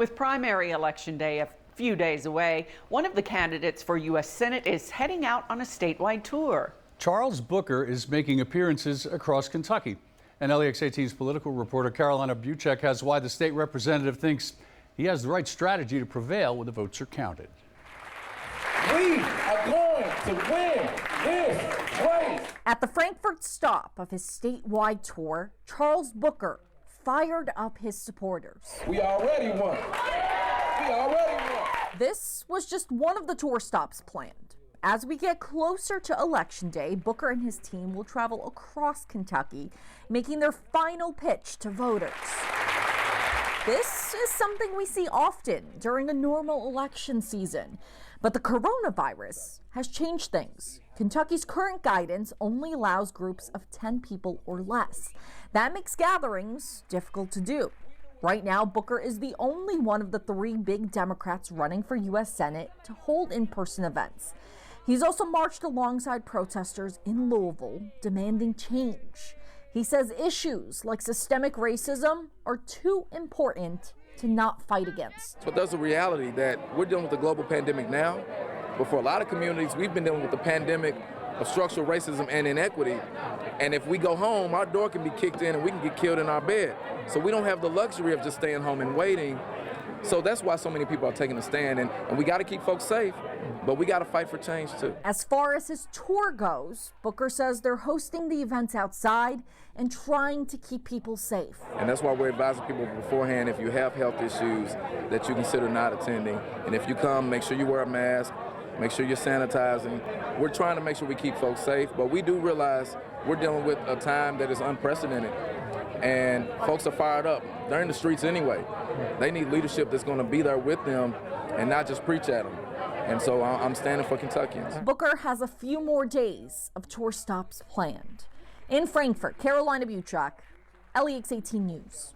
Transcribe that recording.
With primary election day a few days away, one of the candidates for U.S. Senate is heading out on a statewide tour. Charles Booker is making appearances across Kentucky. And LEX18's political reporter Carolina Buchek has why the state representative thinks he has the right strategy to prevail when the votes are counted. We are going to win this race. At the Frankfort stop of his statewide tour, Charles Booker fired up his supporters. We already won. We already won. This was just one of the tour stops planned. As we get closer to Election Day, Booker and his team will travel across Kentucky, making their final pitch to voters. This is something we see often during a normal election season, but the coronavirus has changed things. Kentucky's current guidance only allows groups of 10 people or less. That makes gatherings difficult to do. Right now, Booker is the only one of the three big Democrats running for U.S. Senate to hold in-person events. He's also marched alongside protesters in Louisville demanding change. He says issues like systemic racism are too important to not fight against. But there's a reality that we're dealing with the global pandemic now, but for a lot of communities, we've been dealing with the pandemic of structural racism and inequity. And if we go home, our door can be kicked in and we can get killed in our bed. So we don't have the luxury of just staying home and waiting. So that's why so many people are taking a stand, and we got to keep folks safe, but we got to fight for change too. As far as his tour goes, Booker says they're hosting the events outside and trying to keep people safe. And that's why we're advising people beforehand, if you have health issues, that you consider not attending. And if you come, make sure you wear a mask, make sure you're sanitizing. We're trying to make sure we keep folks safe, but we do realize we're dealing with a time that is unprecedented. And folks are fired up. They're in the streets anyway. They need leadership that's going to be there with them and not just preach at them. And so I'm standing for Kentuckians. Booker has a few more days of tour stops planned. In Frankfort, Carolina Buchek, LEX18 News.